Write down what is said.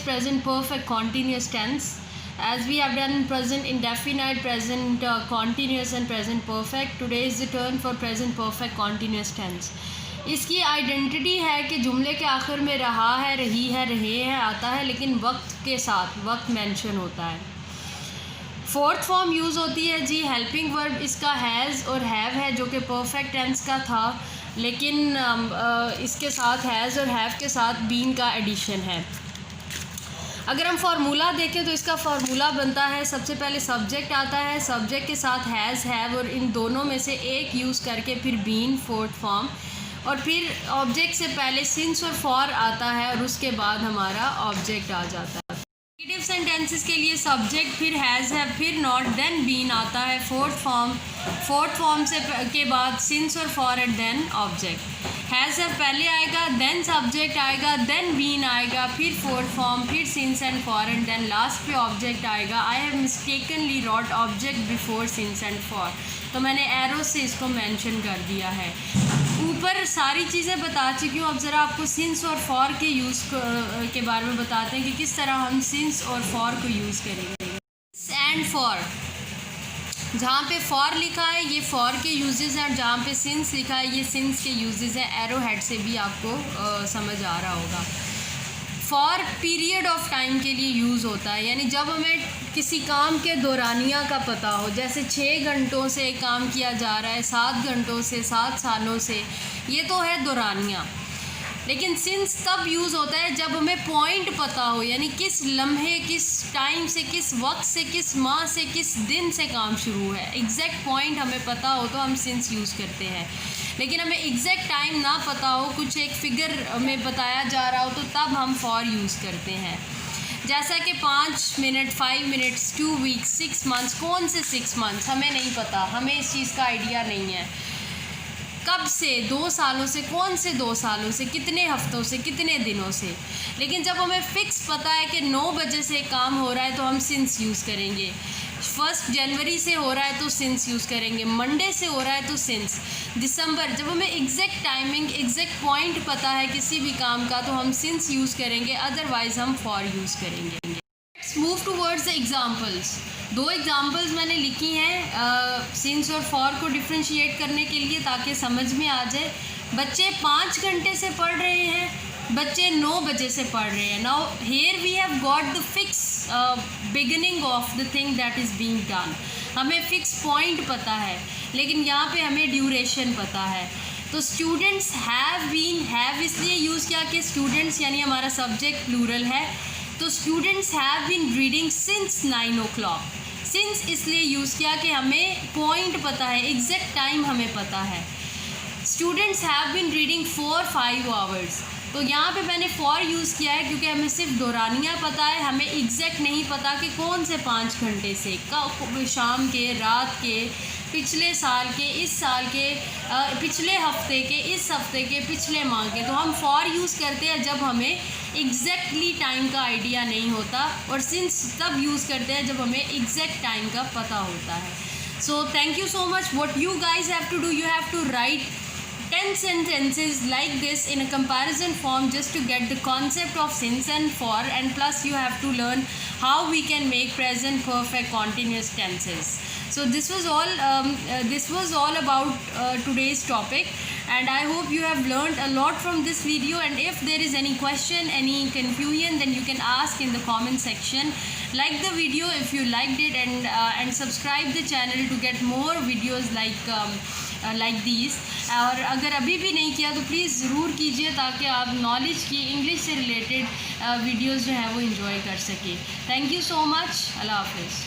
present perfect continuous tense. As we have done present indefinite, present continuous and present perfect, today is the turn for present perfect continuous tense. इसकी identity है कि जुमले के आखिर में रहा है, रही है, रहे हैं आता है, लेकिन वक्त के साथ वक्त मेंशन होता है। फोर्थ फॉर्म यूज़ होती है जी हेल्पिंग वर्ब, इसका हैज़ और हैव है जो कि परफेक्ट टेंस का था, लेकिन इसके साथ हैज़ और हैव के साथ बीन का एडिशन है। अगर हम फार्मूला देखें तो इसका फार्मूला बनता है, सबसे पहले सब्जेक्ट आता है, सब्जेक्ट के साथ हैज़ हैव और इन दोनों में से एक यूज़ करके फिर बीन फोर्थ फॉर्म, और फिर ऑब्जेक्ट से पहले सिंस और फॉर आता है और उसके बाद हमारा ऑब्जेक्ट आ जाता है। नेगेटिव सेंटेंसेस के लिए सब्जेक्ट फिर हैज़ है फिर नॉट देन बीन आता है फोर्थ फॉर्म से के बाद सिंस और for and then object. Has है पहले आएगा, देन सब्जेक्ट आएगा, देन बीन आएगा, फिर फोर्थ फॉर्म, फिर since and for and then last पे ऑब्जेक्ट आएगा। I have mistakenly wrote object before since and for, तो मैंने एरो से इसको मेंशन कर दिया है। ऊपर सारी चीज़ें बता चुकी हूँ, अब ज़रा आपको सिंस और फॉर के यूज़ के बारे में बताते हैं कि किस तरह हम सिंस और फॉर को यूज़ करेंगे। एंड फॉर, जहाँ पे फॉर लिखा है ये फॉर के यूजेस हैं और जहाँ पे सिंस लिखा है ये सिंस के यूजेस हैं। एरो हेड से भी आपको समझ आ रहा होगा। फॉर पीरियड ऑफ टाइम के लिए यूज़ होता है, यानी जब हमें किसी काम के दौरानिया का पता हो, जैसे 6 घंटों से काम किया जा रहा है, 7 घंटों से, 7 सालों से, ये तो है दौरानिया। लेकिन सिंस तब यूज़ होता है जब हमें पॉइंट पता हो, यानी किस लम्हे, किस टाइम से, किस वक्त से, किस माह से, किस दिन से काम शुरू है, एग्जैक्ट पॉइंट हमें पता हो तो हम सिंस यूज़ करते हैं। लेकिन हमें एग्जैक्ट टाइम ना पता हो, कुछ एक फिगर में बताया जा रहा हो, तो तब हम फॉर यूज़ करते हैं। जैसा कि 5 मिनट, 5 मिनट्स, 2 वीक्स, 6 मंथ्स, कौन से 6 मंथ्स हमें नहीं पता, हमें इस चीज़ का आइडिया नहीं है। कब से, 2 सालों से, कौन से 2 सालों से, कितने हफ्तों से, कितने दिनों से। लेकिन जब हमें फ़िक्स पता है कि 9 बजे से काम हो रहा है तो हम सिंस यूज़ करेंगे। 1 जनवरी से हो रहा है तो सिंस यूज़ करेंगे, मंडे से हो रहा है तो सिंस। दिसंबर, जब हमें एग्जैक्ट टाइमिंग, एग्जैक्ट पॉइंट पता है किसी भी काम का तो हम सिंस यूज़ करेंगे, अदरवाइज़ हम फॉर यूज़ करेंगे। Let's move towards the examples. 2 examples मैंने लिखी हैं सिंस और फॉर को डिफ्रेंशिएट करने के लिए, ताकि समझ में आ जाए। बच्चे 5 घंटे से पढ़ रहे हैं, बच्चे 9 बजे से पढ़ रहे हैं। Now here we have got the fix beginning of the thing that is being done. हमें फ़िक्स पॉइंट पता है, लेकिन यहाँ पे हमें ड्यूरेशन पता है। तो स्टूडेंट्स हैव बीन, हैव इसलिए यूज़ किया कि स्टूडेंट्स यानी हमारा सब्जेक्ट प्लूरल है, तो students have been reading since 9 o'clock। Since इसलिए यूज़ किया कि हमें पॉइंट पता है, एग्जैक्ट टाइम हमें पता है। Students have been reading for 5 hours, तो यहाँ पे मैंने फॉर यूज़ किया है क्योंकि हमें सिर्फ दौरानिया पता है, हमें एग्जैक्ट नहीं पता कि कौन से 5 घंटे से, शाम के, रात के, पिछले साल के, इस साल के, पिछले हफ्ते के, इस हफ्ते के, पिछले माह के। तो हम फॉर यूज़ करते हैं जब हमें एग्जैक्टली टाइम का आइडिया नहीं होता, और सिंस तब यूज़ करते हैं जब हमें एग्जैक्ट टाइम का पता होता है। So thank you so much. What you guys have to do, you have to write 10 sentences like this in a comparison form just to get the concept of since and for, and plus you have to learn how we can make present perfect continuous tenses. So this was all about today's topic, and I hope you have learned a lot from this video. And if there is any question, any confusion, then you can ask in the comment section. Like the video if you liked it, and subscribe the channel to get more videos like these. और अगर अभी भी नहीं किया तो please ज़रूर कीजिए, ताकि आप नॉलेज की, इंग्लिश से रिलेटेड वीडियोज़ जो हैं वो इंजॉय कर सकें। Thank you so much. अल्लाह हाफ़िज़।